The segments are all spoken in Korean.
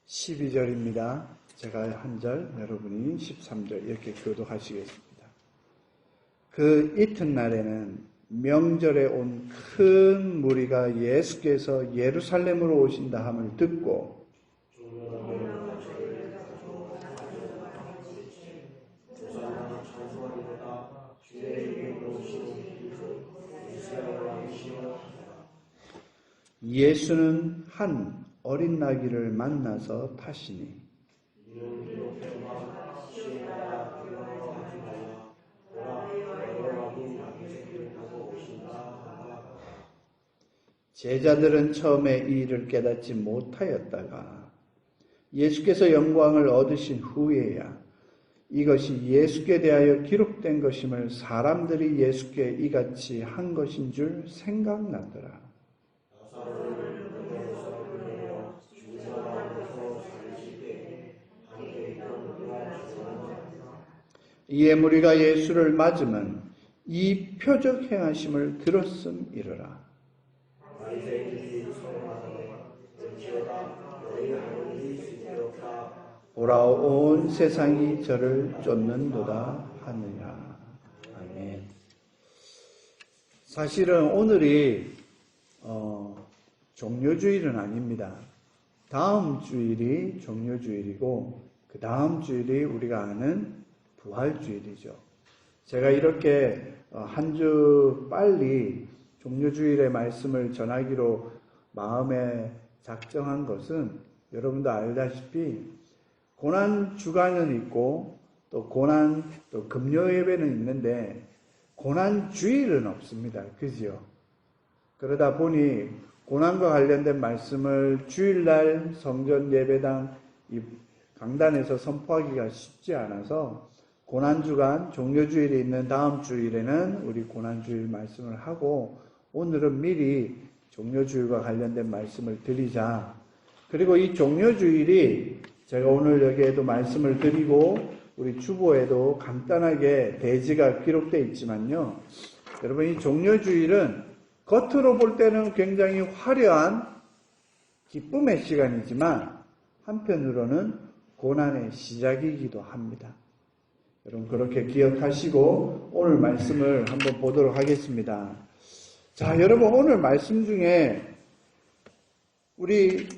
12절입니다. 제가 한 절, 여러분이 13절 이렇게 교독하시겠습니다. 그 이튿날에는 명절에 온 큰 무리가 예수께서 예루살렘으로 오신다 함을 듣고 예수는 한 어린 나귀를 만나서 타시니 제자들은 처음에 이 일을 깨닫지 못하였다가 예수께서 영광을 얻으신 후에야 이것이 예수께 대하여 기록된 것임을 사람들이 예수께 이같이 한 것인 줄 생각나더라. 이에 무리가 예수를 맞으면 이 표적 행하심을 들었음이러라. 보라 온 세상이 저를 쫓는도다 하느냐. 아멘. 사실은 오늘이 종료주일은 아닙니다. 다음 주일이 종료주일이고 그 다음 주일이 우리가 아는 부활주일이죠. 제가 이렇게 한 주 빨리 종료주일의 말씀을 전하기로 마음에 작정한 것은 여러분도 알다시피 고난주간은 있고 또 또 금요예배는 있는데 고난주일은 없습니다. 그죠? 그러다 보니 고난과 관련된 말씀을 주일날 성전 예배당 이 강단에서 선포하기가 쉽지 않아서 고난주간 종료주일이 있는 다음 주일에는 우리 고난주일 말씀을 하고 오늘은 미리 종료주일과 관련된 말씀을 드리자. 그리고 이 종료주일이 제가 오늘 여기에도 말씀을 드리고 우리 주보에도 간단하게 대지가 기록되어 있지만요. 여러분 이 종료주일은 겉으로 볼 때는 굉장히 화려한 기쁨의 시간이지만 한편으로는 고난의 시작이기도 합니다. 여러분 그렇게 기억하시고 오늘 말씀을 한번 보도록 하겠습니다. 자, 여러분 오늘 말씀 중에 우리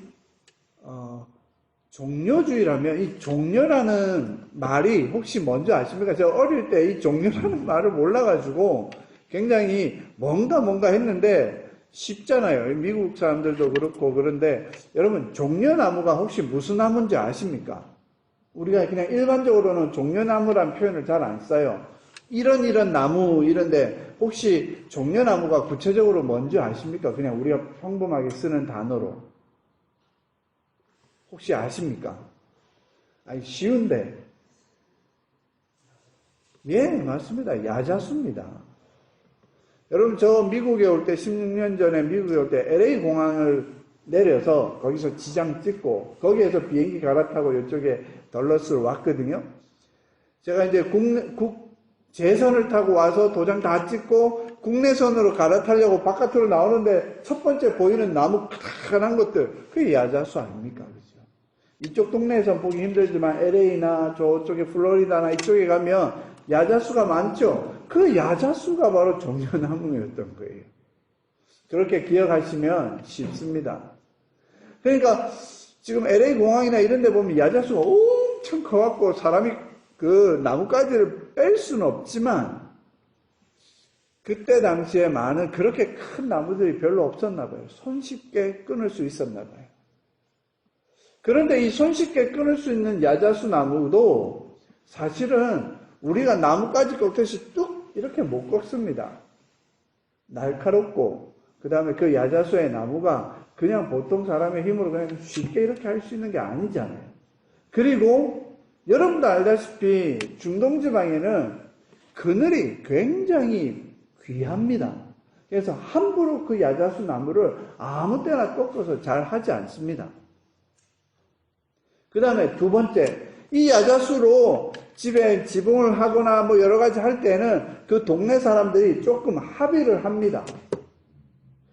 종료주일하면 이 종료라는 말이 혹시 뭔지 아십니까? 제가 어릴 때 이 종료라는 말을 몰라가지고 굉장히 뭔가 했는데 쉽잖아요. 미국 사람들도 그렇고 그런데 여러분 종려나무가 혹시 무슨 나무인지 아십니까? 우리가 그냥 일반적으로는 종려나무란 표현을 잘 안 써요. 이런 나무 이런데 혹시 종려나무가 구체적으로 뭔지 아십니까? 그냥 우리가 평범하게 쓰는 단어로 혹시 아십니까? 아니 쉬운데 예 맞습니다. 야자수입니다. 여러분 저 미국에 올 때 16년 전에 미국에 올 때 LA 공항을 내려서 거기서 지장 찍고 거기에서 비행기 갈아타고 이쪽에 덜러스로 왔거든요. 제가 이제 국제선을 타고 와서 도장 다 찍고 국내선으로 갈아타려고 바깥으로 나오는데 첫 번째 보이는 나무 크다란 것들 그게 야자수 아닙니까? 그죠? 이쪽 동네에서 보기 힘들지만 LA나 저쪽에 플로리다나 이쪽에 가면 야자수가 많죠. 그 야자수가 바로 종려나무였던 거예요. 그렇게 기억하시면 쉽습니다. 그러니까 지금 LA 공항이나 이런 데 보면 야자수가 엄청 커갖고 사람이 그 나뭇가지를 뺄 수는 없지만 그때 당시에 많은 그렇게 큰 나무들이 별로 없었나 봐요. 손쉽게 끊을 수 있었나 봐요. 그런데 이 손쉽게 끊을 수 있는 야자수 나무도 사실은 우리가 나뭇가지 꺾듯이 뚝 이렇게 못 꺾습니다. 날카롭고 그 다음에 그 야자수의 나무가 그냥 보통 사람의 힘으로 그냥 쉽게 이렇게 할 수 있는 게 아니잖아요. 그리고 여러분도 알다시피 중동지방에는 그늘이 굉장히 귀합니다. 그래서 함부로 그 야자수 나무를 아무 때나 꺾어서 잘 하지 않습니다. 그 다음에 두 번째, 이 야자수로 집에 지붕을 하거나 뭐 여러 가지 할 때는 그 동네 사람들이 조금 합의를 합니다.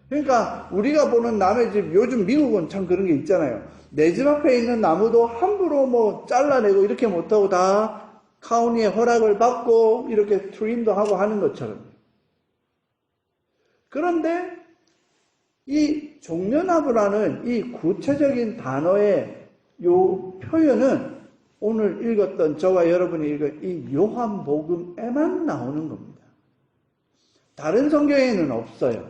그러니까 우리가 보는 남의 집, 요즘 미국은 참 그런 게 있잖아요. 내 집 앞에 있는 나무도 함부로 뭐 잘라내고 이렇게 못하고 다 카운티의 허락을 받고 이렇게 트림도 하고 하는 것처럼. 그런데 이 종려나무라는 이 구체적인 단어의 요 표현은 오늘 읽었던 저와 여러분이 읽은 이 요한복음에만 나오는 겁니다. 다른 성경에는 없어요.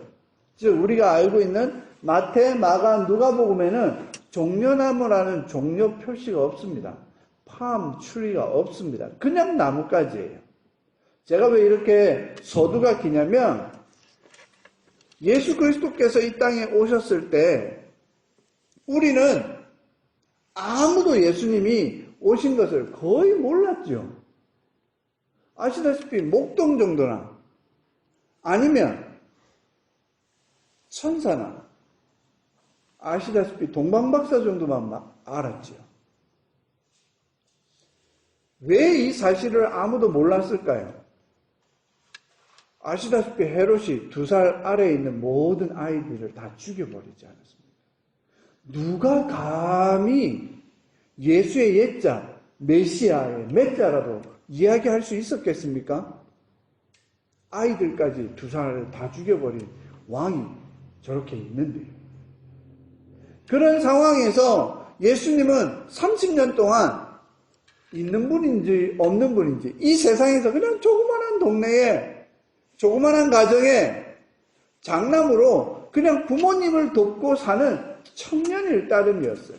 즉 우리가 알고 있는 마태, 마가, 누가복음에는 종려나무라는 종려 표시가 없습니다. 팜, 추리가 없습니다. 그냥 나뭇가지예요. 제가 왜 이렇게 서두가 기냐면 예수 그리스도께서 이 땅에 오셨을 때 우리는 아무도 예수님이 오신 것을 거의 몰랐죠. 아시다시피 목동 정도나 아니면 천사나 아시다시피 동방박사 정도만 막 알았죠. 왜 이 사실을 아무도 몰랐을까요? 아시다시피 헤롯이 2살 아래에 있는 모든 아이들을 다 죽여버리지 않았습니까? 누가 감히 예수의 옛자, 메시아의 맷자라도 이야기할 수 있었겠습니까? 아이들까지 2살을 다 죽여버린 왕이 저렇게 있는데요. 그런 상황에서 예수님은 30년 동안 있는 분인지 없는 분인지 이 세상에서 그냥 조그만한 동네에 조그만한 가정에 장남으로 그냥 부모님을 돕고 사는 청년일 따름이었어요.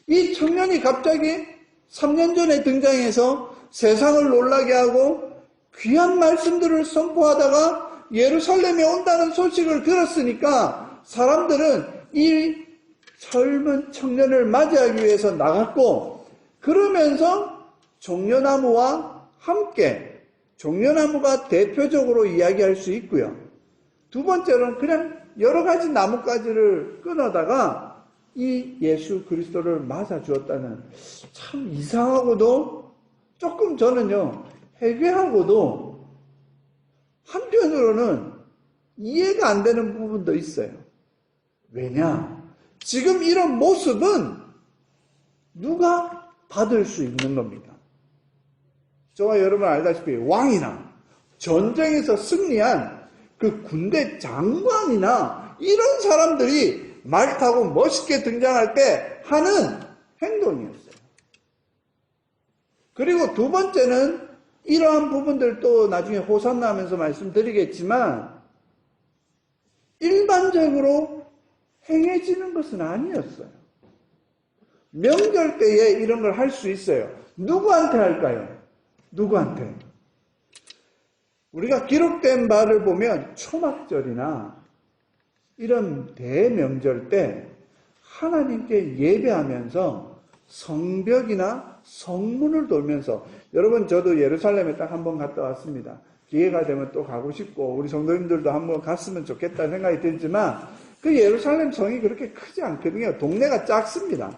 이 청년이 갑자기 3년 전에 등장해서 세상을 놀라게 하고 귀한 말씀들을 선포하다가 예루살렘에 온다는 소식을 들었으니까 사람들은 이 젊은 청년을 맞이하기 위해서 나갔고 그러면서 종려나무와 함께 종려나무가 대표적으로 이야기할 수 있고요. 두 번째로는 그냥 여러 가지 나뭇가지를 끊어다가 이 예수 그리스도를 맞아 주었다는 참 이상하고도 조금 저는요 해괴하고도 한편으로는 이해가 안 되는 부분도 있어요. 왜냐? 지금 이런 모습은 누가 받을 수 있는 겁니다. 저와 여러분 알다시피 왕이나 전쟁에서 승리한 그 군대 장관이나 이런 사람들이 말 타고 멋있게 등장할 때 하는 행동이었어요. 그리고 두 번째는 이러한 부분들도 나중에 호산나 하면서 말씀드리겠지만 일반적으로 행해지는 것은 아니었어요. 명절 때에 이런 걸 할 수 있어요. 누구한테 할까요? 누구한테? 우리가 기록된 바를 보면 초막절이나 이런 대명절 때 하나님께 예배하면서 성벽이나 성문을 돌면서 여러분 저도 예루살렘에 딱 한 번 갔다 왔습니다. 기회가 되면 또 가고 싶고 우리 성도님들도 한번 갔으면 좋겠다는 생각이 들지만 그 예루살렘 성이 그렇게 크지 않거든요. 동네가 작습니다.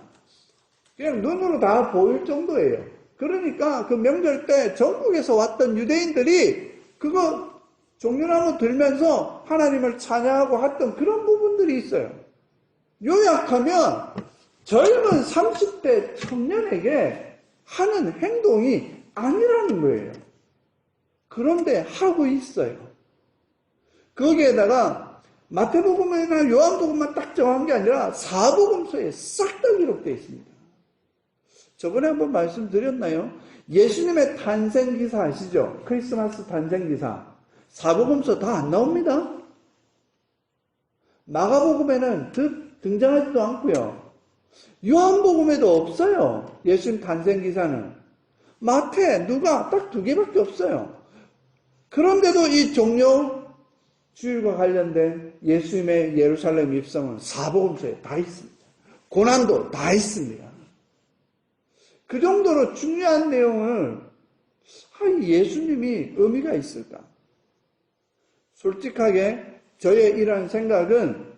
그냥 눈으로 다 보일 정도예요. 그러니까 그 명절 때 전국에서 왔던 유대인들이 그거 종려나무 들면서 하나님을 찬양하고 했던 그런 부분들이 있어요. 요약하면 젊은 30대 청년에게 하는 행동이 아니라는 거예요. 그런데 하고 있어요. 거기에다가 마태복음이나 요한복음만 딱 정한 게 아니라 사복음서에 싹 다 기록되어 있습니다. 저번에 한번 말씀드렸나요? 예수님의 탄생기사 아시죠? 크리스마스 탄생기사. 사복음서 다 안 나옵니다. 마가복음에는 등장하지도 않고요. 요한복음에도 없어요. 예수님 탄생기사는. 마태, 누가 딱 2개밖에 없어요. 그런데도 이 종려 주일과 관련된 예수님의 예루살렘 입성은 사복음서에 다 있습니다. 고난도 다 있습니다. 그 정도로 중요한 내용을 예수님이 의미가 있을까? 솔직하게 저의 이런 생각은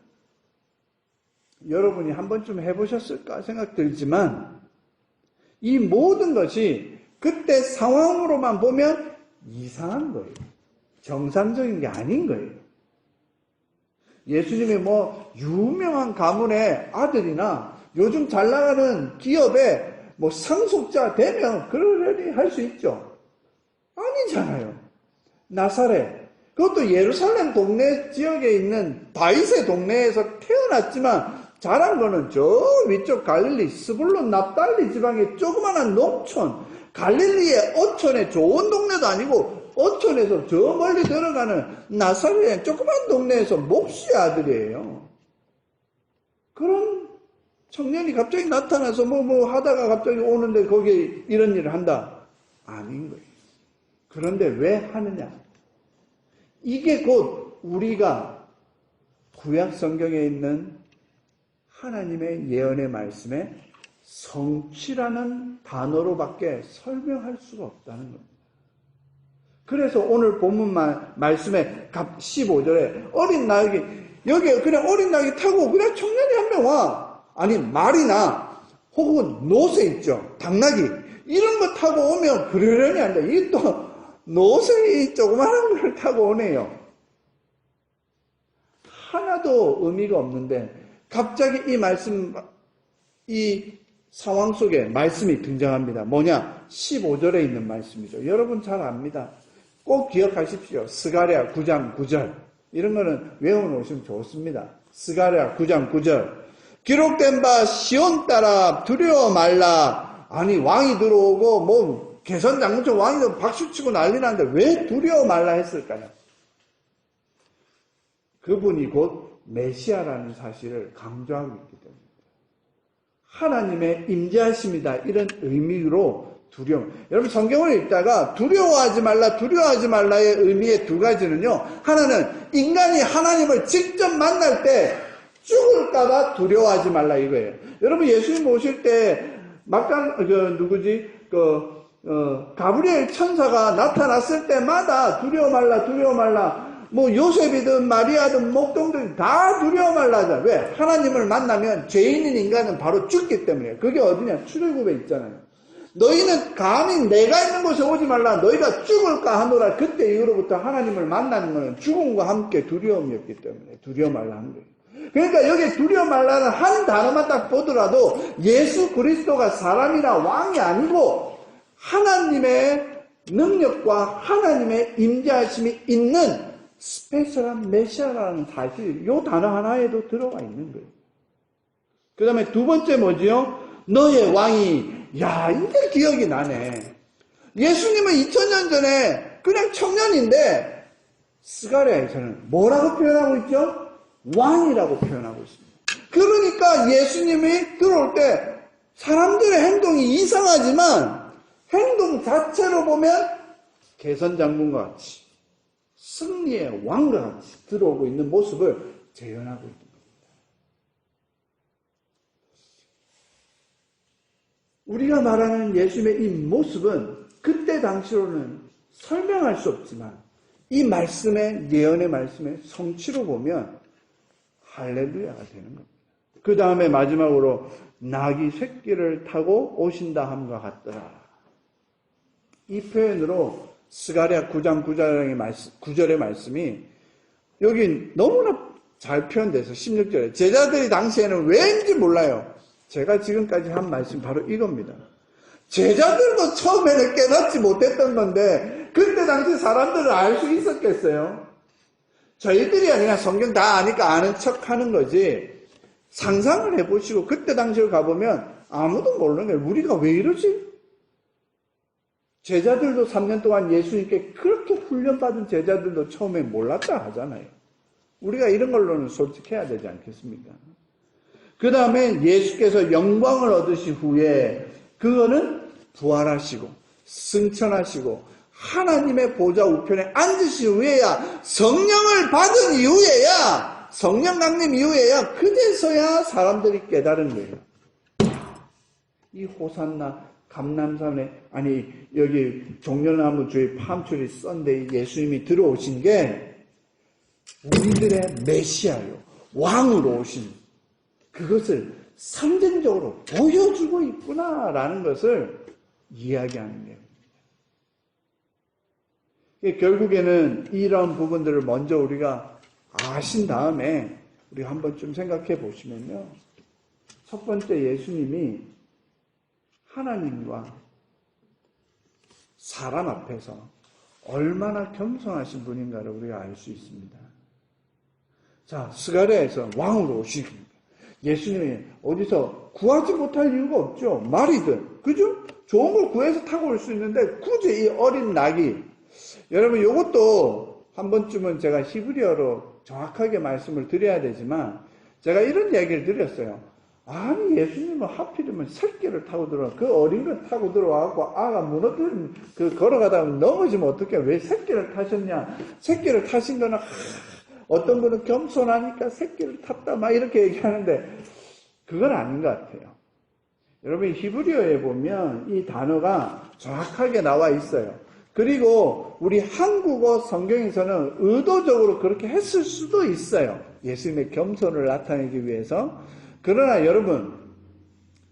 여러분이 한 번쯤 해보셨을까 생각 들지만 이 모든 것이 그때 상황으로만 보면 이상한 거예요. 정상적인 게 아닌 거예요. 예수님이 뭐 유명한 가문의 아들이나 요즘 잘 나가는 기업의 뭐 상속자 되면 그러려니 할 수 있죠. 아니잖아요. 나사렛. 그것도 예루살렘 동네 지역에 있는 다윗의 동네에서 태어났지만 자란 거는 저 위쪽 갈릴리 스불론 납달리 지방의 조그마한 농촌, 갈릴리의 어촌의 좋은 동네도 아니고 어촌에서 저 멀리 들어가는 나사렛의 조그만 동네에서 목수의 아들이에요. 그런 청년이 갑자기 나타나서 뭐 하다가 갑자기 오는데 거기에 이런 일을 한다? 아닌 거예요. 그런데 왜 하느냐? 이게 곧 우리가 구약 성경에 있는 하나님의 예언의 말씀에 성취라는 단어로밖에 설명할 수가 없다는 겁니다. 그래서 오늘 본문 말씀에 15절에 어린 나귀, 여기 그냥 어린 나귀 타고 그냥 청년이 한 명 와. 아니 말이나 혹은 노새 있죠. 당나귀 이런 거 타고 오면 그러려니 한다. 이게 또 노새 조그마한 걸 타고 오네요. 하나도 의미가 없는데 갑자기 이 말씀, 이 상황 속에 말씀이 등장합니다. 뭐냐? 15절에 있는 말씀이죠. 여러분 잘 압니다. 꼭 기억하십시오. 스가랴 9장 9절. 이런 거는 외워놓으시면 좋습니다. 스가랴 9장 9절. 기록된 바 시온 따라 두려워 말라. 아니 왕이 들어오고 뭐 개선 장군처럼 왕이 들어오고 박수치고 난리 나는데 왜 두려워 말라 했을까요? 그분이 곧 메시아라는 사실을 강조하고 있기 때문입니다. 하나님의 임재하심이다. 이런 의미로 두려움. 여러분 성경을 읽다가 두려워하지 말라의 의미의 두 가지는요. 하나는 인간이 하나님을 직접 만날 때 죽을까봐 두려워하지 말라 이거예요. 여러분 예수님 오실 때 가브리엘 천사가 나타났을 때마다 두려워 말라. 뭐 요셉이든 마리아든 목동든 다 두려워 말라 하잖아요. 왜? 하나님을 만나면 죄인인 인간은 바로 죽기 때문에. 그게 어디냐? 출애굽에 있잖아요. 너희는 감히 내가 있는 곳에 오지 말라. 너희가 죽을까 하노라. 그때 이후로부터 하나님을 만나는 것은 죽음과 함께 두려움이었기 때문에 두려워 말라 하는 거예요. 그러니까 여기 두려워 말라는 한 단어만 딱 보더라도 예수 그리스도가 사람이나 왕이 아니고 하나님의 능력과 하나님의 임재하심이 있는 스페셜한 메시아라는 사실, 이 단어 하나에도 들어가 있는 거예요. 그 다음에 두 번째 뭐지요? 너의 왕이, 야, 이제 기억이 나네. 예수님은 2000년 전에 그냥 청년인데, 스가랴에서는 뭐라고 표현하고 있죠? 왕이라고 표현하고 있습니다. 그러니까 예수님이 들어올 때 사람들의 행동이 이상하지만 행동 자체로 보면 개선장군과 같이 승리의 왕과 같이 들어오고 있는 모습을 재현하고 있는 겁니다. 우리가 말하는 예수님의 이 모습은 그때 당시로는 설명할 수 없지만 이 말씀의 예언의 말씀의 성취로 보면 할렐루야가 되는 겁니다. 그 다음에 마지막으로 나귀 새끼를 타고 오신다 함과 같더라. 이 표현으로 스가랴 9장 9절의 말씀이 여기 너무나 잘 표현돼서 16절에 제자들이 당시에는 왜인지 몰라요. 제가 지금까지 한 말씀 바로 이겁니다. 제자들도 처음에는 깨닫지 못했던 건데 그때 당시 사람들은 알 수 있었겠어요? 저희들이 그냥 성경 다 아니까 아는 척 하는 거지. 상상을 해보시고 그때 당시를 가보면 아무도 모르는 거예요. 우리가 왜 이러지? 제자들도 3년 동안 예수님께 그렇게 훈련받은 제자들도 처음에 몰랐다 하잖아요. 우리가 이런 걸로는 솔직해야 되지 않겠습니까? 그 다음에 예수께서 영광을 얻으신 후에 그거는 부활하시고 승천하시고 하나님의 보좌 우편에 앉으신 후에야 성령을 받은 이후에야 성령 강림 이후에야 그제서야 사람들이 깨달은 거예요. 이 호산나 감람산에 아니 여기 종려나무 주위 팜트리 썬데이 예수님이 들어오신 게 우리들의 메시아요. 왕으로 오신 그것을 상징적으로 보여주고 있구나라는 것을 이야기하는 거예요. 결국에는 이런 부분들을 먼저 우리가 아신 다음에 우리가 한번 좀 생각해 보시면요. 첫 번째 예수님이 하나님과 사람 앞에서 얼마나 겸손하신 분인가를 우리가 알 수 있습니다. 자, 스가랴에서 왕으로 오시니까 예수님이 어디서 구하지 못할 이유가 없죠. 말이든, 그죠? 좋은 걸 구해서 타고 올 수 있는데 굳이 이 어린 낙이, 여러분 이것도 한 번쯤은 제가 히브리어로 정확하게 말씀을 드려야 되지만 제가 이런 얘기를 드렸어요. 아니 예수님은 하필이면 새끼를 타고 들어와, 그 어린 걸 타고 들어와갖고 아가 무너뜨린 걸어가다가 넘어지면 어떡해, 왜 새끼를 타셨냐. 새끼를 타신 거는 어떤 분은 겸손하니까 새끼를 탔다 막 이렇게 얘기하는데 그건 아닌 것 같아요. 여러분 히브리어에 보면 이 단어가 정확하게 나와 있어요. 그리고 우리 한국어 성경에서는 의도적으로 그렇게 했을 수도 있어요. 예수님의 겸손을 나타내기 위해서. 그러나 여러분,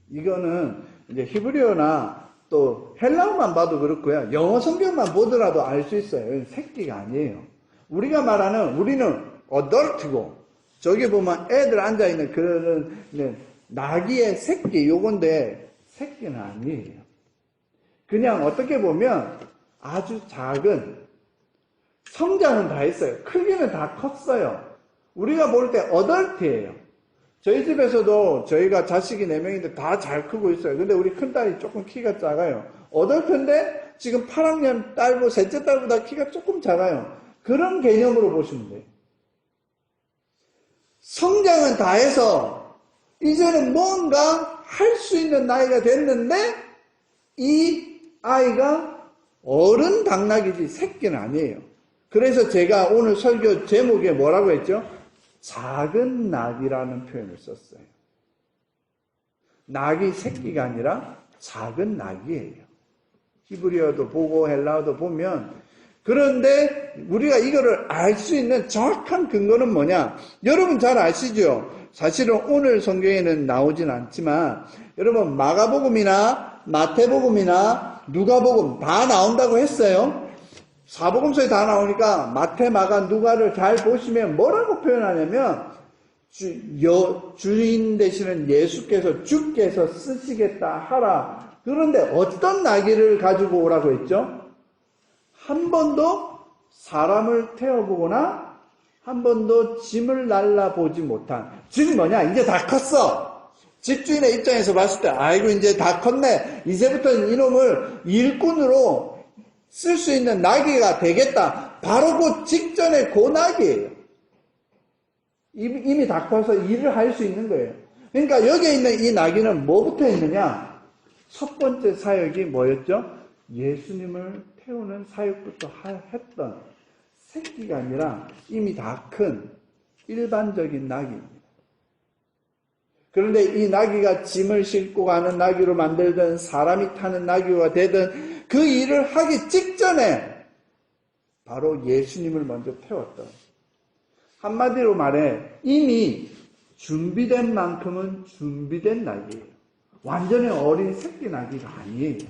이거는 이제 히브리어나 또 헬라어만 봐도 그렇고요. 영어 성경만 보더라도 알 수 있어요. 새끼가 아니에요. 우리가 말하는, 우리는 어덜트고, 저기 보면 애들 앉아있는 그런 나귀의 새끼, 요건데, 새끼는 아니에요. 그냥 어떻게 보면 아주 작은, 성장은 다 했어요. 크기는 다 컸어요. 우리가 볼 때 어덜트예요. 저희 집에서도 저희가 자식이 4명인데 다 잘 크고 있어요. 근데 우리 큰딸이 조금 키가 작아요. 어덜트인데 지금 8학년 딸고 셋째 딸보다 키가 조금 작아요. 그런 개념으로 보시면 돼요. 성장은 다 해서 이제는 뭔가 할 수 있는 나이가 됐는데 이 아이가 어른 당나귀지 새끼는 아니에요. 그래서 제가 오늘 설교 제목에 뭐라고 했죠? 작은 낙이라는 표현을 썼어요. 낙이 새끼가 아니라 작은 낙이에요. 히브리어도 보고 헬라어도 보면. 그런데 우리가 이거를 알 수 있는 정확한 근거는 뭐냐? 여러분 잘 아시죠? 사실은 오늘 성경에는 나오진 않지만 여러분 마가복음이나 마태복음이나 누가복음 다 나온다고 했어요. 사복음서에 다 나오니까 마태, 마가, 누가를 잘 보시면 뭐라고 표현하냐면 주인 되시는 예수께서 주께서 쓰시겠다 하라. 그런데 어떤 나귀를 가지고 오라고 했죠? 한 번도 사람을 태워보거나 한 번도 짐을 날라보지 못한. 짐이 뭐냐? 이제 다 컸어. 집주인의 입장에서 봤을 때 아이고 이제 다 컸네. 이제부터는 이놈을 일꾼으로 쓸 수 있는 나귀가 되겠다. 바로 그 직전에 그 나귀예요. 이미 다 커서 일을 할 수 있는 거예요. 그러니까 여기에 있는 이 나귀는 뭐부터 있느냐? 첫 번째 사역이 뭐였죠? 예수님을 태우는 사역부터 했던 새끼가 아니라 이미 다 큰 일반적인 나귀입니다. 그런데 이 나귀가 짐을 싣고 가는 나귀로 만들든 사람이 타는 나귀가 되든 그 일을 하기 직전에 바로 예수님을 먼저 태웠던, 한마디로 말해 이미 준비된 만큼은 준비된 나귀예요. 완전히 어린 새끼 나귀가 아니에요.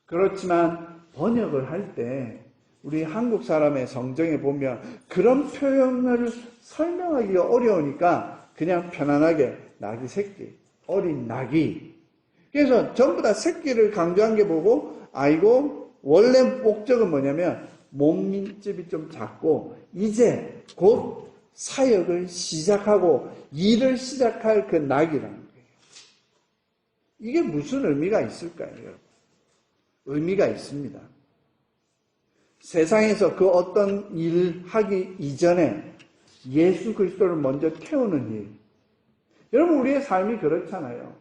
그렇지만 번역을 할 때 우리 한국 사람의 성경에 보면 그런 표현을 설명하기가 어려우니까 그냥 편안하게 나귀 새끼, 어린 나귀. 그래서 전부 다 새끼를 강조한 게 보고 아이고 원래 목적은 뭐냐면 몸집이 좀 작고 이제 곧 사역을 시작하고 일을 시작할 그 낙이라는 거예요. 이게 무슨 의미가 있을까요, 여러분? 의미가 있습니다. 세상에서 그 어떤 일 하기 이전에 예수 그리스도를 먼저 태우는 일. 여러분 우리의 삶이 그렇잖아요.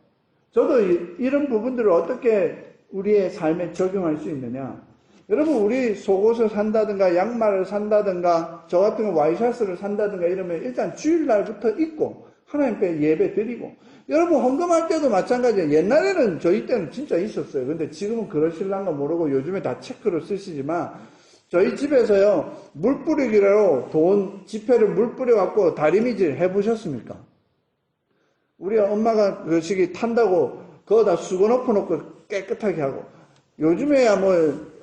저도 이런 부분들을 어떻게 우리의 삶에 적용할 수 있느냐. 여러분 우리 속옷을 산다든가 양말을 산다든가 저 같은 거 와이셔츠를 산다든가 이러면 일단 주일날부터 입고 하나님께 예배 드리고, 여러분 헌금할 때도 마찬가지예요. 옛날에는 저희 때는 진짜 있었어요. 근데 지금은 그러실란가 모르고 요즘에 다 체크로 쓰시지만 저희 집에서요 물 뿌리기로 돈 지폐를 물 뿌려갖고 다리미질 해보셨습니까? 우리 엄마가 그 시기 탄다고 그거다 수건 엎어놓고 깨끗하게 하고, 요즘에야 뭐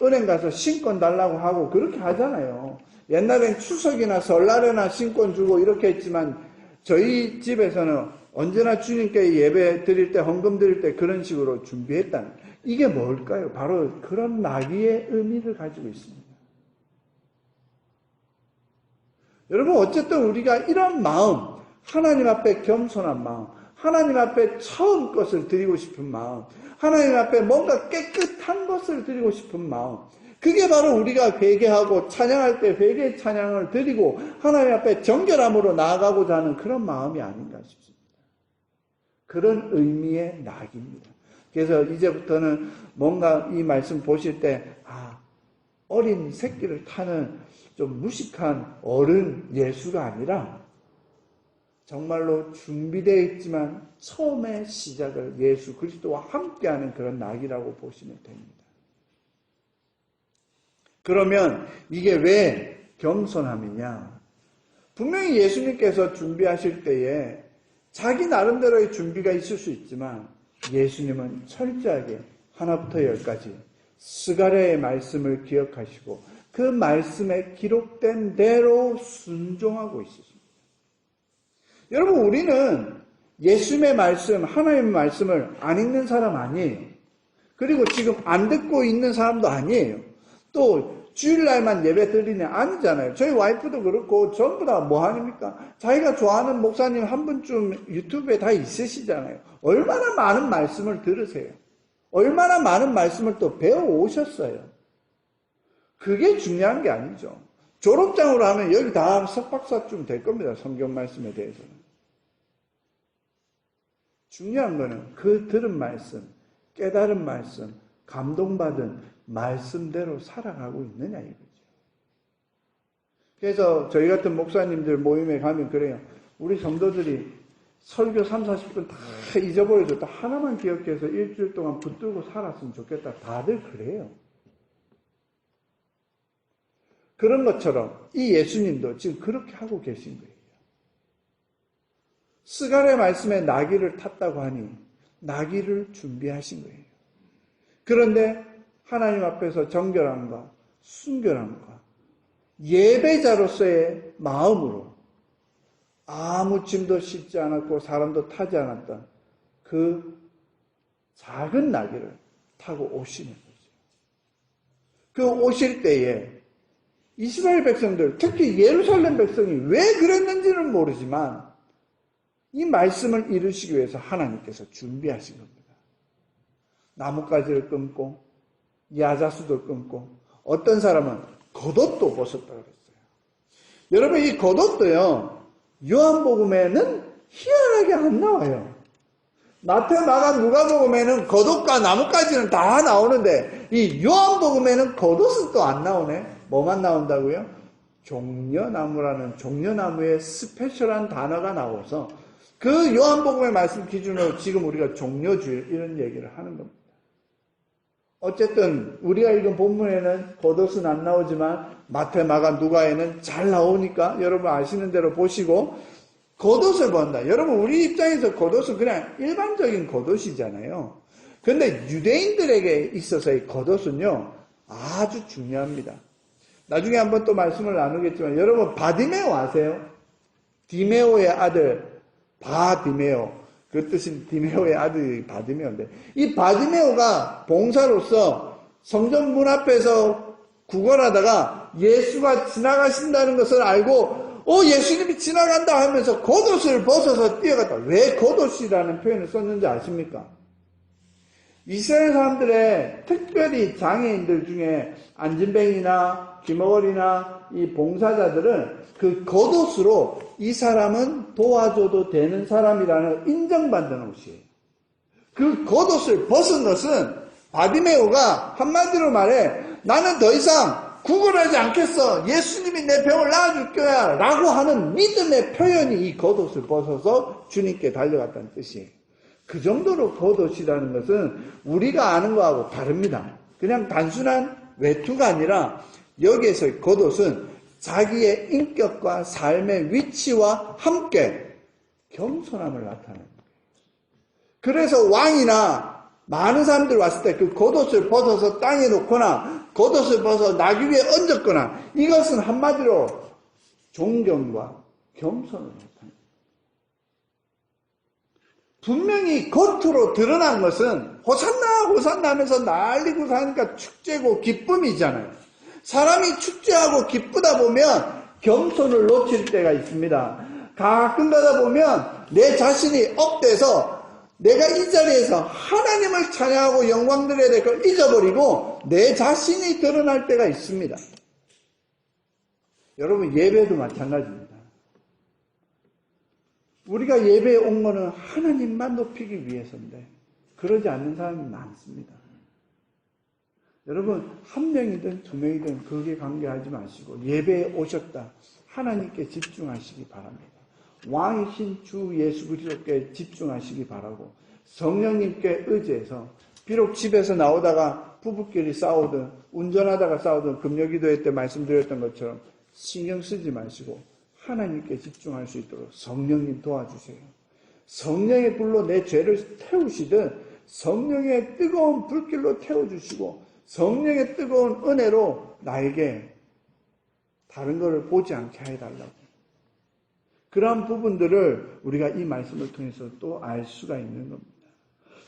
은행 가서 신권 달라고 하고 그렇게 하잖아요. 옛날엔 추석이나 설날에나 신권 주고 이렇게 했지만 저희 집에서는 언제나 주님께 예배 드릴 때, 헌금 드릴 때 그런 식으로 준비했다는, 이게 뭘까요? 바로 그런 나귀의 의미를 가지고 있습니다. 여러분, 어쨌든 우리가 이런 마음, 하나님 앞에 겸손한 마음, 하나님 앞에 처음 것을 드리고 싶은 마음, 하나님 앞에 뭔가 깨끗한 것을 드리고 싶은 마음, 그게 바로 우리가 회개하고 찬양할 때 회개의 찬양을 드리고 하나님 앞에 정결함으로 나아가고자 하는 그런 마음이 아닌가 싶습니다. 그런 의미의 낙입니다. 그래서 이제부터는 뭔가 이 말씀 보실 때, 어린 새끼를 타는 좀 무식한 어른 예수가 아니라 정말로 준비되어 있지만 처음의 시작을 예수 그리스도와 함께하는 그런 낙이라고 보시면 됩니다. 그러면 이게 왜 겸손함이냐? 분명히 예수님께서 준비하실 때에 자기 나름대로의 준비가 있을 수 있지만 예수님은 철저하게 하나부터 열까지 스가랴의 말씀을 기억하시고 그 말씀에 기록된 대로 순종하고 있습니다. 여러분, 우리는 예수님의 말씀, 하나님의 말씀을 안 읽는 사람 아니에요. 그리고 지금 안 듣고 있는 사람도 아니에요. 또 주일날만 예배 드리는 아니잖아요. 저희 와이프도 그렇고 전부 다 뭐 하십니까? 자기가 좋아하는 목사님 한 분쯤 유튜브에 다 있으시잖아요. 얼마나 많은 말씀을 들으세요. 얼마나 많은 말씀을 또 배워오셨어요. 그게 중요한 게 아니죠. 졸업장으로 하면 여기 다 석박사쯤 될 겁니다. 성경 말씀에 대해서는. 중요한 거는 그 들은 말씀, 깨달은 말씀, 감동받은 말씀대로 살아가고 있느냐 이거죠. 그래서 저희 같은 목사님들 모임에 가면 그래요. 우리 성도들이 설교 30-40분 다 잊어버려도 하나만 기억해서 일주일 동안 붙들고 살았으면 좋겠다. 다들 그래요. 그런 것처럼 이 예수님도 지금 그렇게 하고 계신 거예요. 스가랴 말씀에 나귀를 탔다고 하니 나귀를 준비하신 거예요. 그런데 하나님 앞에서 정결함과 순결함과 예배자로서의 마음으로 아무 짐도 싣지 않았고 사람도 타지 않았던 그 작은 나귀를 타고 오시는 거죠. 그 오실 때에 이스라엘 백성들, 특히 예루살렘 백성이 왜 그랬는지는 모르지만 이 말씀을 이루시기 위해서 하나님께서 준비하신 겁니다. 나뭇가지를 끊고 야자수도 끊고 어떤 사람은 겉옷도 벗었다고 그랬어요. 여러분, 이 겉옷도요, 요한복음에는 희한하게 안 나와요. 마태, 마가, 누가복음에는 겉옷과 나뭇가지는 다 나오는데 이 요한복음에는 겉옷은 또 안 나오네. 뭐만 나온다고요? 종려나무라는 종려나무의 스페셜한 단어가 나와서 그 요한복음의 말씀 기준으로 지금 우리가 종려주일 이런 얘기를 하는 겁니다. 어쨌든 우리가 읽은 본문에는 겉옷은 안 나오지만 마태, 마가, 누가에는 잘 나오니까 여러분 아시는 대로 보시고 겉옷을 본다. 여러분, 우리 입장에서 겉옷은 그냥 일반적인 겉옷이잖아요. 그런데 유대인들에게 있어서의 겉옷은요 아주 중요합니다. 나중에 한번 또 말씀을 나누겠지만 여러분, 바디메오 아세요? 디메오의 아들 바디메오, 그 뜻은 디메오의 아들이 바디메오인데, 이 바디메오가 봉사로서 성전 문 앞에서 구걸하다가 예수가 지나가신다는 것을 알고 예수님이 지나간다 하면서 겉옷을 벗어서 뛰어갔다. 왜 겉옷이라는 표현을 썼는지 아십니까? 이스라엘 사람들의 특별히 장애인들 중에 안진뱅이나 귀머거리나 이 봉사자들은 그 겉옷으로 이 사람은 도와줘도 되는 사람이라는 인정받는 옷이에요. 그 겉옷을 벗은 것은 바디메오가 한마디로 말해 나는 더 이상 구걸하지 않겠어. 예수님이 내 병을 나아줄 거야. 라고 하는 믿음의 표현이 이 겉옷을 벗어서 주님께 달려갔다는 뜻이에요. 그 정도로 겉옷이라는 것은 우리가 아는 거하고 다릅니다. 그냥 단순한 외투가 아니라 여기에서의 겉옷은 자기의 인격과 삶의 위치와 함께 겸손함을 나타내는 거예요. 그래서 왕이나 많은 사람들이 왔을 때 그 겉옷을 벗어서 땅에 놓거나 겉옷을 벗어 나귀 위에 얹었거나 이것은 한마디로 존경과 겸손을 못합니다. 분명히 겉으로 드러난 것은 호산나 호산나 하면서 난리고 사니까 축제고 기쁨이잖아요. 사람이 축제하고 기쁘다 보면 겸손을 놓칠 때가 있습니다. 가끔 가다 보면 내 자신이 업돼서 내가 이 자리에서 하나님을 찬양하고 영광 드려야 될 걸 잊어버리고 내 자신이 드러날 때가 있습니다. 여러분 예배도 마찬가지입니다. 우리가 예배에 온 거는 하나님만 높이기 위해서인데 그러지 않는 사람이 많습니다. 여러분 한 명이든 두 명이든 그게 관계하지 마시고 예배에 오셨다. 하나님께 집중하시기 바랍니다. 왕이신 주 예수 그리스도께 집중하시기 바라고 성령님께 의지해서 비록 집에서 나오다가 부부끼리 싸우든 운전하다가 싸우든 금요기도회 때 말씀드렸던 것처럼 신경 쓰지 마시고 하나님께 집중할 수 있도록 성령님 도와주세요. 성령의 불로 내 죄를 태우시든 성령의 뜨거운 불길로 태워주시고 성령의 뜨거운 은혜로 나에게 다른 것을 보지 않게 해달라고. 그러한 부분들을 우리가 이 말씀을 통해서 또 알 수가 있는 겁니다.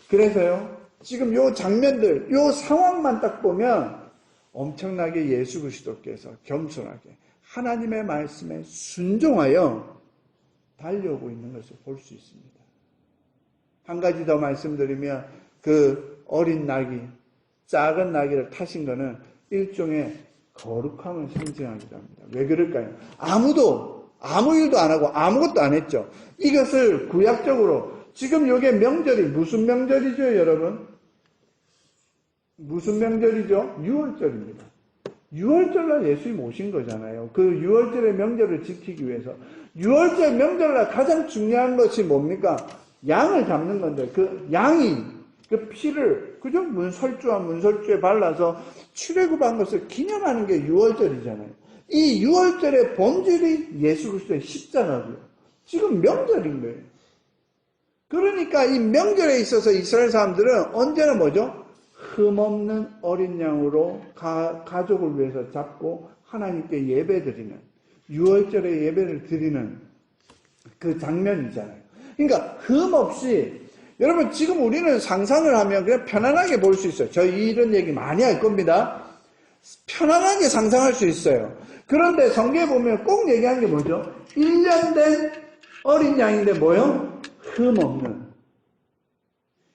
그래서요, 지금 요 장면들, 요 상황만 딱 보면 엄청나게 예수 그리스도께서 겸손하게 하나님의 말씀에 순종하여 달려오고 있는 것을 볼 수 있습니다. 한 가지 더 말씀드리면 그 어린 나귀, 작은 나귀를 타신 것은 일종의 거룩함을 상징하기도 합니다. 왜 그럴까요? 아무 일도 안 하고 아무것도 안 했죠. 이것을 구약적으로 지금 이게 명절이 무슨 명절이죠, 여러분? 무슨 명절이죠? 6월절입니다. 6월절날 예수님 오신 거잖아요. 그 6월절의 명절을 지키기 위해서 6월절 명절날 가장 중요한 것이 뭡니까? 양을 잡는 건데 그 양이 그 피를 그저 문설주와 문설주에 발라서 출애굽한 것을 기념하는 게 6월절이잖아요. 이 6월절의 본질이 예수 그리스도의 십자가고요. 지금 명절인 거예요. 그러니까 이 명절에 있어서 이스라엘 사람들은 언제나 뭐죠? 흠없는 어린 양으로 가족을 위해서 잡고 하나님께 예배드리는 6월절에 예배를 드리는 그 장면이잖아요. 그러니까 흠없이 여러분 지금 우리는 상상을 하면 그냥 편안하게 볼 수 있어요. 저희 이런 얘기 많이 할 겁니다. 편안하게 상상할 수 있어요. 그런데 성경에 보면 꼭 얘기하는 게 뭐죠? 1년 된 어린 양인데 뭐요? 흠없는.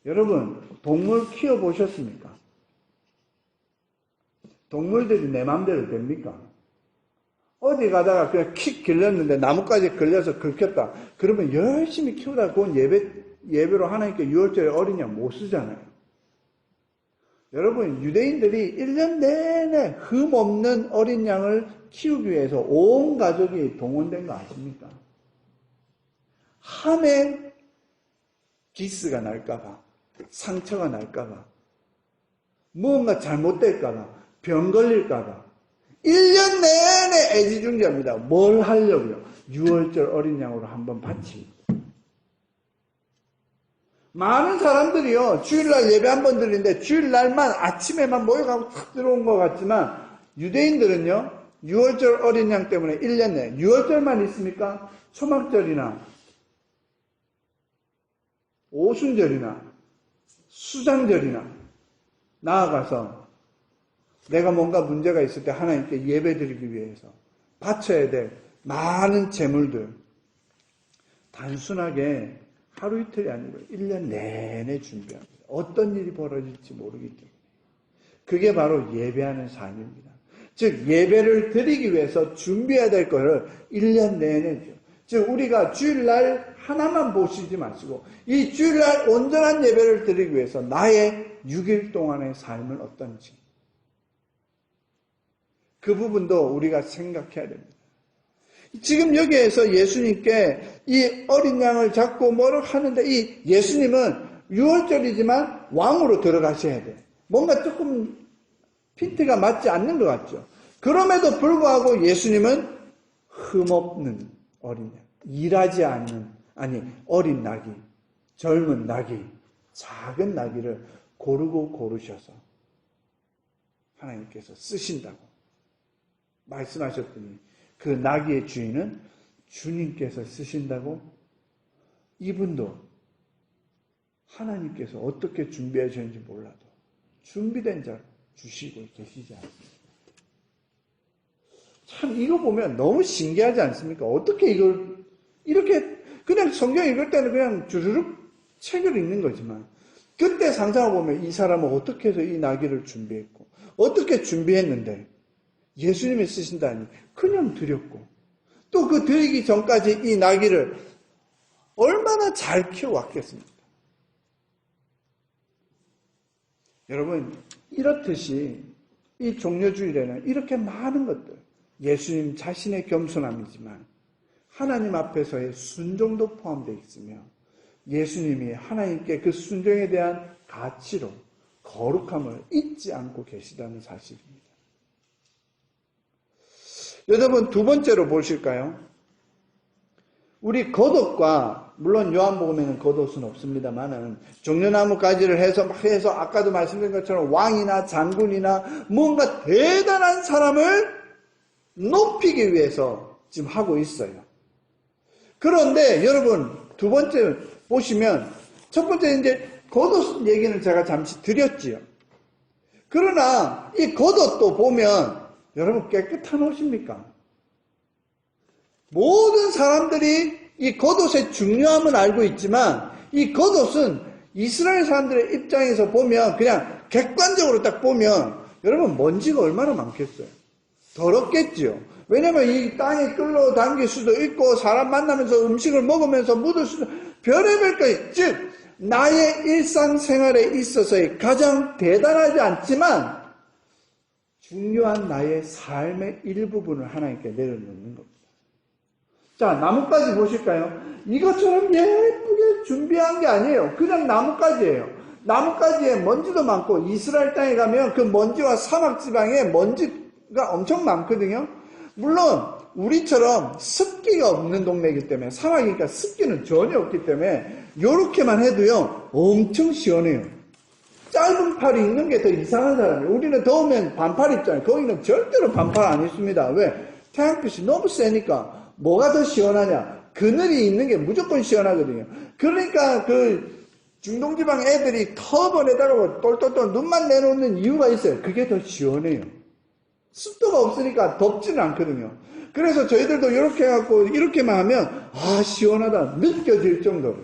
여러분 동물 키워보셨습니까? 동물들이 내 마음대로 됩니까? 어디 가다가 그냥 킥 걸렸는데 나뭇가지에 걸려서 긁혔다. 그러면 열심히 키우다가 그건 예배로 하나님께 6월절에 어린 양 못 쓰잖아요. 여러분 유대인들이 1년 내내 흠없는 어린 양을 키우기 위해서 온 가족이 동원된 거 아십니까? 함에 기스가 날까봐 상처가 날까봐 무언가 잘못될까봐 병 걸릴까봐 1년 내내 애지중지합니다. 뭘 하려고요? 6월절 어린 양으로 한번 바칩니다. 많은 사람들이요, 주일날 예배 한 번 드리는데, 주일날만 아침에만 모여가고 탁 들어온 것 같지만, 유대인들은요, 6월절 어린 양 때문에 1년 내에, 6월절만 있습니까? 초막절이나, 오순절이나, 수장절이나, 나아가서, 내가 뭔가 문제가 있을 때 하나님께 예배 드리기 위해서, 바쳐야 될 많은 재물들, 단순하게 하루 이틀이 아니고 1년 내내 준비합니다. 어떤 일이 벌어질지 모르기 때문에. 그게 바로 예배하는 삶입니다. 즉 예배를 드리기 위해서 준비해야 될 것을 1년 내내죠. 즉 우리가 주일날 하나만 보시지 마시고 이 주일날 온전한 예배를 드리기 위해서 나의 6일 동안의 삶은 어떤지 그 부분도 우리가 생각해야 됩니다. 지금 여기에서 예수님께 이 어린 양을 잡고 뭐를 하는데 이 예수님은 6월절이지만 왕으로 들어가셔야 돼. 뭔가 조금 핀트가 맞지 않는 것 같죠. 그럼에도 불구하고 예수님은 흠없는 어린 양, 일하지 않는, 어린 나귀, 젊은 나귀, 작은 나귀를 고르고 고르셔서 하나님께서 쓰신다고 말씀하셨더니 그 나귀의 주인은 주님께서 쓰신다고 이분도 하나님께서 어떻게 준비해 주는지 몰라도 준비된 자를 주시고 계시지 않습니까? 참 이거 보면 너무 신기하지 않습니까? 어떻게 이걸 이렇게 그냥 성경 읽을 때는 그냥 주르륵 책을 읽는 거지만 그때 상상해보면 이 사람은 어떻게 해서 이 나귀를 준비했고 어떻게 준비했는데 예수님이 쓰신다니 그냥 드렸고 또 그 드리기 전까지 이 나귀를 얼마나 잘 키워왔겠습니까? 여러분 이렇듯이 이 종려주일에는 이렇게 많은 것들 예수님 자신의 겸손함이지만 하나님 앞에서의 순종도 포함되어 있으며 예수님이 하나님께 그 순종에 대한 가치로 거룩함을 잊지 않고 계시다는 사실입니다. 여러분 두 번째로 보실까요? 우리 겉옷과 물론 요한복음에는 겉옷은 없습니다만은 종려나무 가지를 해서 아까도 말씀드린 것처럼 왕이나 장군이나 뭔가 대단한 사람을 높이기 위해서 지금 하고 있어요. 그런데 여러분 두 번째 보시면 첫 번째 이제 겉옷 얘기는 제가 잠시 드렸지요. 그러나 이 겉옷도 보면 여러분 깨끗한 옷입니까? 모든 사람들이 이 겉옷의 중요함은 알고 있지만 이 겉옷은 이스라엘 사람들의 입장에서 보면 그냥 객관적으로 딱 보면 여러분 먼지가 얼마나 많겠어요? 더럽겠지요. 왜냐면 이 땅에 끌어당길 수도 있고 사람 만나면서 음식을 먹으면서 묻을 수도 별의별 것, 즉 나의 일상생활에 있어서의 가장 대단하지 않지만 중요한 나의 삶의 일부분을 하나님께 내려놓는 겁니다. 자, 나뭇가지 보실까요? 이것처럼 예쁘게 준비한 게 아니에요. 그냥 나뭇가지예요. 나뭇가지에 먼지도 많고 이스라엘 땅에 가면 그 먼지와 사막 지방에 먼지가 엄청 많거든요. 물론 우리처럼 습기가 없는 동네이기 때문에 사막이니까 습기는 전혀 없기 때문에 이렇게만 해도요 엄청 시원해요. 짧은 팔이 입는 게 더 이상한 사람이에요. 우리는 더우면 반팔 입잖아요. 거기는 절대로 반팔 안 입습니다. 왜? 태양빛이 너무 세니까. 뭐가 더 시원하냐? 그늘이 있는 게 무조건 시원하거든요. 그러니까 그 중동지방 애들이 터번에다가 똘똘똘 눈만 내놓는 이유가 있어요. 그게 더 시원해요. 습도가 없으니까 덥지는 않거든요. 그래서 저희들도 이렇게 해갖고 이렇게만 하면 아 시원하다 느껴질 정도로.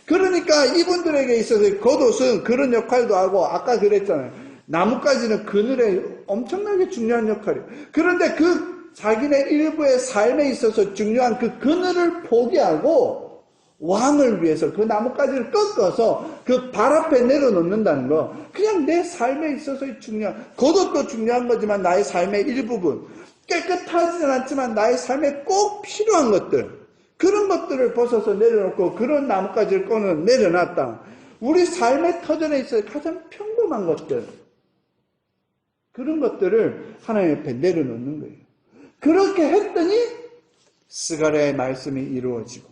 그러니까 이분들에게 있어서 겉옷은 그런 역할도 하고 아까 그랬잖아요. 나뭇가지는 그늘에 엄청나게 중요한 역할이에요. 그런데 그 자기네 일부의 삶에 있어서 중요한 그 그늘을 포기하고 왕을 위해서 그 나뭇가지를 꺾어서 그 발 앞에 내려놓는다는 거. 그냥 내 삶에 있어서의 중요한, 겉옷도 중요한 거지만 나의 삶의 일부분. 깨끗하지는 않지만 나의 삶에 꼭 필요한 것들. 그런 것들을 벗어서 내려놓고 그런 나뭇가지를 꺼내 내려놨다. 우리 삶의 터전에 있어서 가장 평범한 것들. 그런 것들을 하나님 옆에 내려놓는 거예요. 그렇게 했더니 스가랴의 말씀이 이루어지고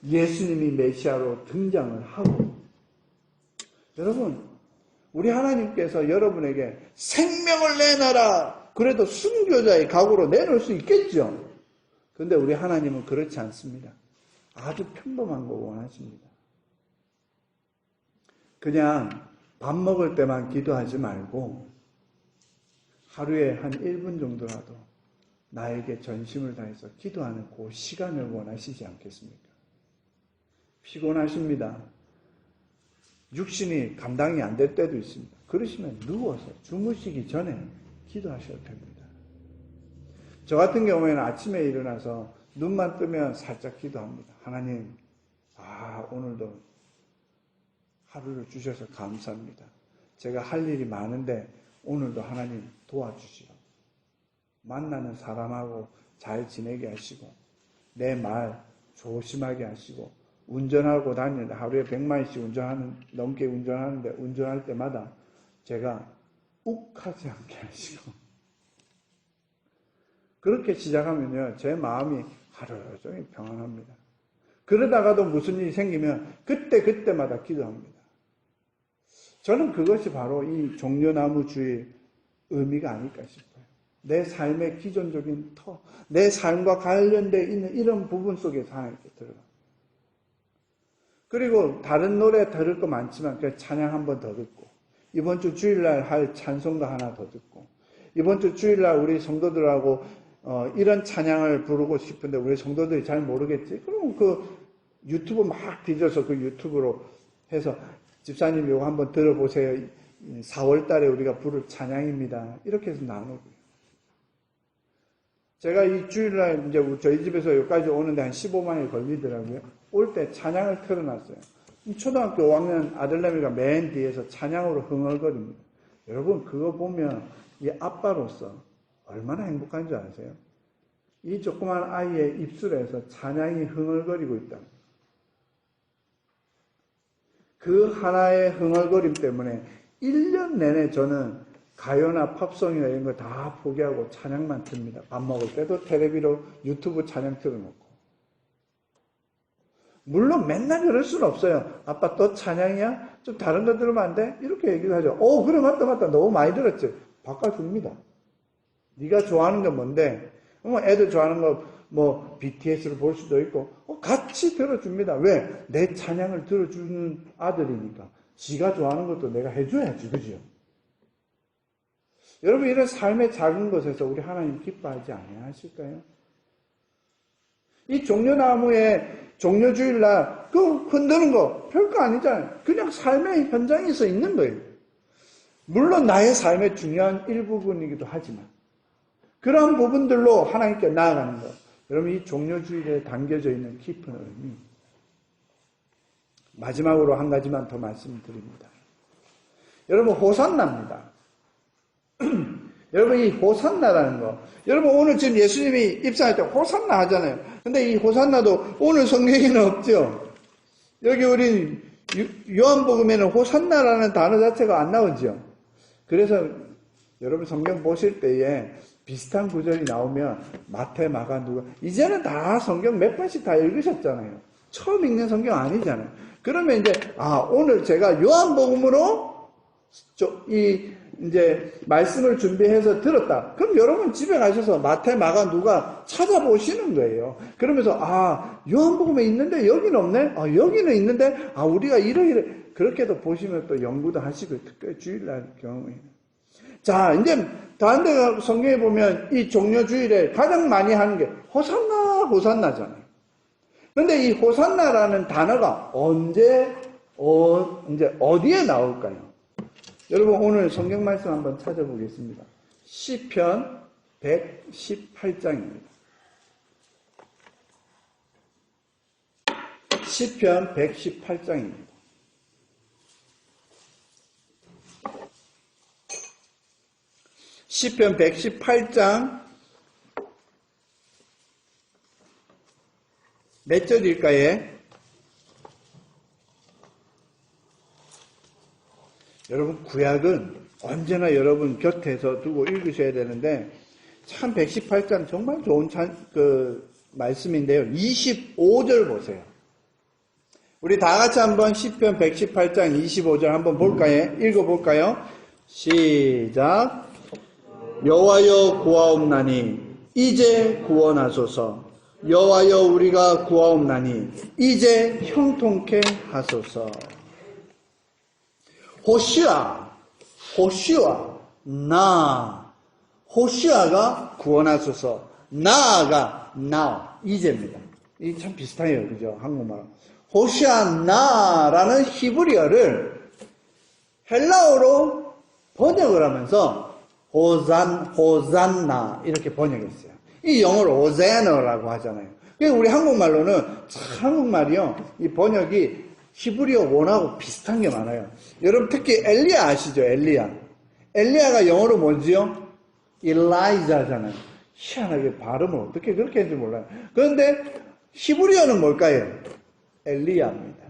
예수님이 메시아로 등장을 하고 여러분 우리 하나님께서 여러분에게 생명을 내놔라 그래도 순교자의 각오로 내놓을 수 있겠죠. 그런데 우리 하나님은 그렇지 않습니다. 아주 평범한 거 원하십니다. 그냥 밥 먹을 때만 기도하지 말고 하루에 한 1분 정도라도 나에게 전심을 다해서 기도하는 그 시간을 원하시지 않겠습니까? 피곤하십니다. 육신이 감당이 안 될 때도 있습니다. 그러시면 누워서 주무시기 전에 기도하셔도 됩니다. 저 같은 경우에는 아침에 일어나서 눈만 뜨면 살짝 기도합니다. 하나님, 오늘도 하루를 주셔서 감사합니다. 제가 할 일이 많은데 오늘도 하나님 도와주시오. 만나는 사람하고 잘 지내게 하시고 내 말 조심하게 하시고 운전하고 다니는데 하루에 100마일씩 넘게 운전하는데 운전할 때마다 제가 욱하지 않게 하시고 그렇게 시작하면요 제 마음이 하루 종일 평안합니다. 그러다가도 무슨 일이 생기면 그때마다 기도합니다. 저는 그것이 바로 이 종려나무주의 의미가 아닐까 싶어요. 내 삶의 기존적인 터, 내 삶과 관련되어 있는 이런 부분 속에서 하나님께 들어가. 그리고 다른 노래 들을 거 많지만 그 찬양 한 번 더 듣고, 이번 주 주일날 할 찬송가 하나 더 듣고, 이번 주 주일날 우리 성도들하고 이런 찬양을 부르고 싶은데 우리 성도들이 잘 모르겠지? 그럼 그 유튜브 막 뒤져서 그 유튜브로 해서 집사님 이거 한번 들어보세요. 4월 달에 우리가 부를 찬양입니다. 이렇게 해서 나누고요. 제가 이 주일날 이제 저희 집에서 여기까지 오는데 한 15만이 걸리더라고요. 올 때 찬양을 틀어놨어요. 초등학교 5학년 아들내미가 맨 뒤에서 찬양으로 흥얼거립니다. 여러분 그거 보면 이 아빠로서 얼마나 행복한 줄 아세요? 이 조그만 아이의 입술에서 찬양이 흥얼거리고 있다. 그 하나의 흥얼거림 때문에 1년 내내 저는 가요나 팝송이나 이런 거 다 포기하고 찬양만 틉니다. 밥 먹을 때도 텔레비로 유튜브 찬양 틀어놓고. 물론 맨날 그럴 수는 없어요. 아빠 또 찬양이야? 좀 다른 거 들으면 안 돼? 이렇게 얘기를 하죠. 그래 맞다. 너무 많이 들었지. 바꿔줍니다. 네가 좋아하는 건 뭔데? 애들 좋아하는 거 BTS를 볼 수도 있고 같이 들어줍니다. 왜? 내 찬양을 들어주는 아들이니까. 지가 좋아하는 것도 내가 해줘야지. 그죠? 여러분 이런 삶의 작은 것에서 우리 하나님 기뻐하지 아니하실까요? 이 종려나무의 종려주일날 그 흔드는 거 별거 아니잖아요. 그냥 삶의 현장에서 있는 거예요. 물론 나의 삶의 중요한 일부분이기도 하지만 그러한 부분들로 하나님께 나아가는 것. 여러분 이 종려주일에 담겨져 있는 깊은 의미. 마지막으로 한 가지만 더 말씀드립니다. 여러분 호산나입니다. 여러분 이 호산나라는 거. 여러분 오늘 지금 예수님이 입상할 때 호산나 하잖아요. 근데 이 호산나도 오늘 성경에는 없죠. 여기 우리 요한복음에는 호산나라는 단어 자체가 안 나오죠. 그래서 여러분 성경 보실 때에 비슷한 구절이 나오면 마태, 마가, 누가 이제는 다 성경 몇 번씩 다 읽으셨잖아요. 처음 읽는 성경 아니잖아요. 그러면 이제 오늘 제가 요한복음으로 이제 말씀을 준비해서 들었다. 그럼 여러분 집에 가셔서 마태, 마가, 누가 찾아보시는 거예요. 그러면서 요한복음에 있는데 여기는 없네. 여기는 있는데 우리가 이러이러 그렇게도 보시면 또 연구도 하시고 특별히 주일날 경우에. 자, 이제 다른 데 성경에 보면 이 종려주일에 가장 많이 하는 게 호산나잖아요. 그런데 이 호산나라는 단어가 언제 이제 어디에 나올까요? 여러분 오늘 성경 말씀 한번 찾아보겠습니다. 시편 118장입니다. 시편 118장입니다. 시편 118장 몇 절일까요? 여러분 구약은 언제나 여러분 곁에서 두고 읽으셔야 되는데 참 118장 정말 좋은 말씀인데요. 25절 보세요. 우리 다 같이 한번 시편 118장 25절 한번 볼까요? 읽어볼까요? 시작. 여호와여 구하옵나니 이제 구원하소서. 여호와여 우리가 구하옵나니 이제 형통케 하소서. 호시아가 구원하소서. 나아가 now 이제입니다. 이게 참 비슷해요, 그죠? 한국말. 호시아나라는 히브리어를 헬라어로 번역을 하면서 호산나 이렇게 번역했어요. 이 영어로 호세너라고 하잖아요. 우리 한국말로는 한국말이요, 이 번역이 히브리어 원하고 비슷한 게 많아요. 여러분 특히 엘리야 아시죠? 엘리야가 영어로 뭔지요? 일라이자잖아요. 희한하게 발음을 어떻게 그렇게 했는지 몰라요. 그런데 히브리어는 뭘까요? 엘리야입니다.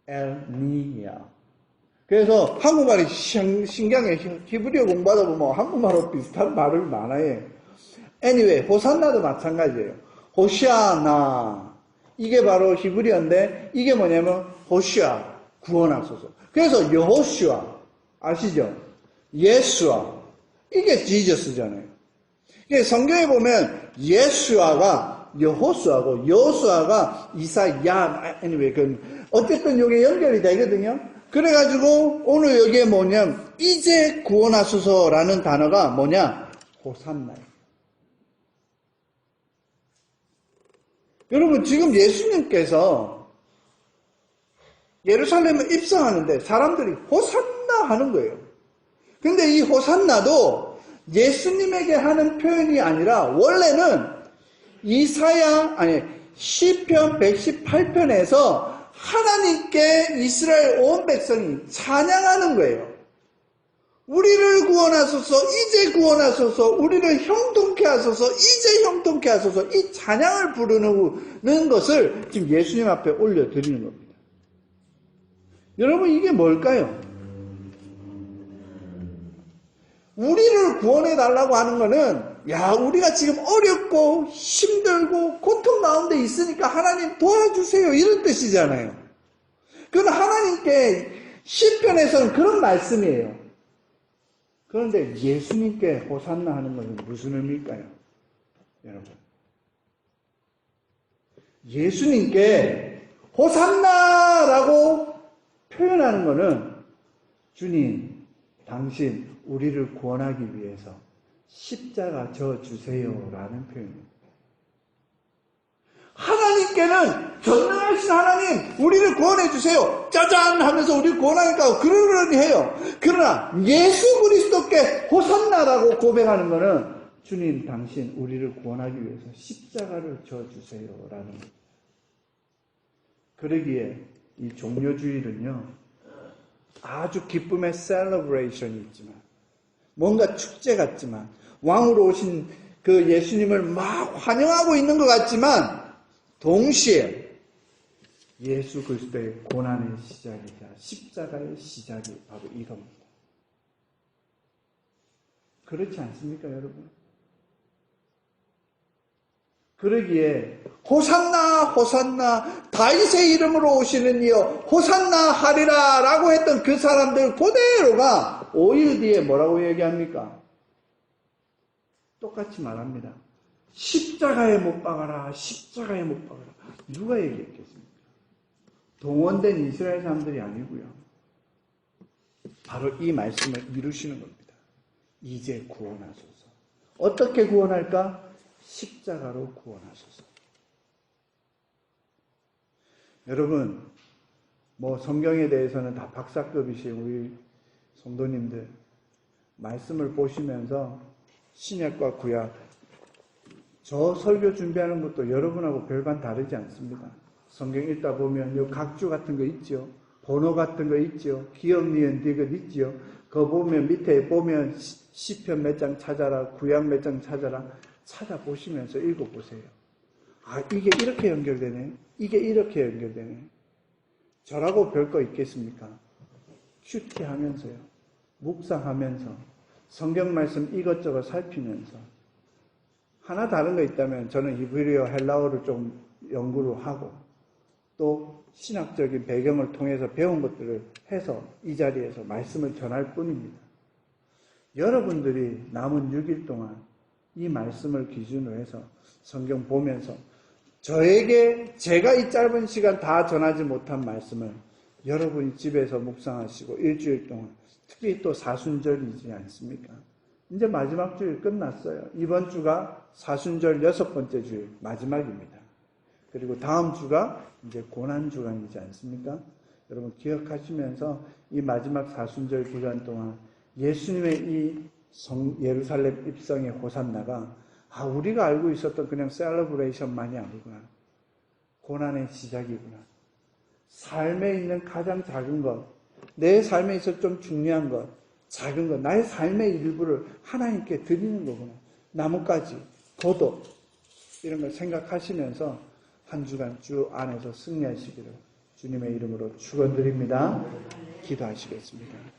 엘니야. 그래서 한국말이 신기한 게 히브리어 공부하다 보면 한국말하고 비슷한 발음이 많아요. anyway, 호산나도 마찬가지예요. 호시아나. 이게 바로 히브리어인데 이게 뭐냐면 호시아. 구원하소서. 그래서 여호슈아 아시죠? 예수아 이게 지저스잖아요. 이게 성경에 보면 예수아가 여호수아고 여호수아가 이사야 anyway 어쨌든 이게 연결이 되거든요. 그래가지고 오늘 여기에 뭐냐면 이제 구원하소서라는 단어가 뭐냐? 호산나예요. 여러분 지금 예수님께서 예루살렘에 입성하는데 사람들이 호산나 하는 거예요. 근데 이 호산나도 예수님에게 하는 표현이 아니라 원래는 시편 118편에서 하나님께 이스라엘 온 백성이 찬양하는 거예요. 우리를 구원하소서, 이제 구원하소서, 우리를 형통케 하소서, 이제 형통케 하소서, 이 찬양을 부르는 것을 지금 예수님 앞에 올려드리는 겁니다. 여러분 이게 뭘까요? 우리를 구원해달라고 하는 거는 우리가 지금 어렵고 힘들고 고통 가운데 있으니까 하나님 도와주세요 이런 뜻이잖아요. 그건 하나님께 시편에서는 그런 말씀이에요. 그런데 예수님께 호산나 하는 것은 무슨 의미일까요? 여러분 예수님께 호산나라고 표현하는 것은 주님 당신 우리를 구원하기 위해서 십자가 져주세요라는 표현입니다. 하나님께는 전능하신 하나님 우리를 구원해주세요 짜잔 하면서 우리를 구원하니까 그러려니 해요. 그러나 예수 그리스도께 호산나라고 고백하는 것은 주님 당신 우리를 구원하기 위해서 십자가를 져주세요라는 겁니다. 그러기에 이 종료주일은요 아주 기쁨의 셀러브레이션이 있지만 뭔가 축제 같지만 왕으로 오신 그 예수님을 막 환영하고 있는 것 같지만 동시에 예수 그리스도의 고난의 시작이자 십자가의 시작이 바로 이겁니다. 그렇지 않습니까, 여러분? 그러기에 호산나 호산나 다윗의 이름으로 오시는 이여 호산나 하리라 라고 했던 그 사람들 그대로가 5일 뒤에 뭐라고 얘기합니까? 똑같이 말합니다. 십자가에 못 박아라, 십자가에 못 박아라. 누가 얘기했겠습니까? 동원된 이스라엘 사람들이 아니고요. 바로 이 말씀을 이루시는 겁니다. 이제 구원하소서. 어떻게 구원할까? 십자가로 구원하소서. 여러분, 성경에 대해서는 다 박사급이신 우리 성도님들 말씀을 보시면서 신약과 구약 저 설교 준비하는 것도 여러분하고 별반 다르지 않습니다. 성경 읽다 보면 요 각주 같은 거 있죠. 번호 같은 거 있죠. 기억, 니은, 디귿 있죠. 그거 보면 밑에 보면 시편 몇 장 찾아라, 구약 몇 장 찾아라. 찾아보시면서 읽어보세요. 이게 이렇게 연결되네. 이게 이렇게 연결되네. 저라고 별거 있겠습니까? 큐티하면서요. 묵상하면서 성경 말씀 이것저것 살피면서 하나 다른 거 있다면 저는 히브리어 헬라어를 좀 연구를 하고 또 신학적인 배경을 통해서 배운 것들을 해서 이 자리에서 말씀을 전할 뿐입니다. 여러분들이 남은 6일 동안 이 말씀을 기준으로 해서 성경 보면서 저에게 제가 이 짧은 시간 다 전하지 못한 말씀을 여러분이 집에서 묵상하시고 일주일 동안 특히 또 사순절이지 않습니까? 이제 마지막 주일 끝났어요. 이번 주가 사순절 6번째 주일 마지막입니다. 그리고 다음 주가 이제 고난주간이지 않습니까? 여러분 기억하시면서 이 마지막 사순절 기간 동안 예수님의 이 예루살렘 입성의 호산나가 우리가 알고 있었던 그냥 셀러브레이션만이 아니구나. 고난의 시작이구나. 삶에 있는 가장 작은 것, 내 삶에 있어 좀 중요한 것, 작은 것, 나의 삶의 일부를 하나님께 드리는 거구나. 나뭇가지, 고도 이런 걸 생각하시면서 한 주간 주 안에서 승리하시기를 주님의 이름으로 축원드립니다. 기도하시겠습니다.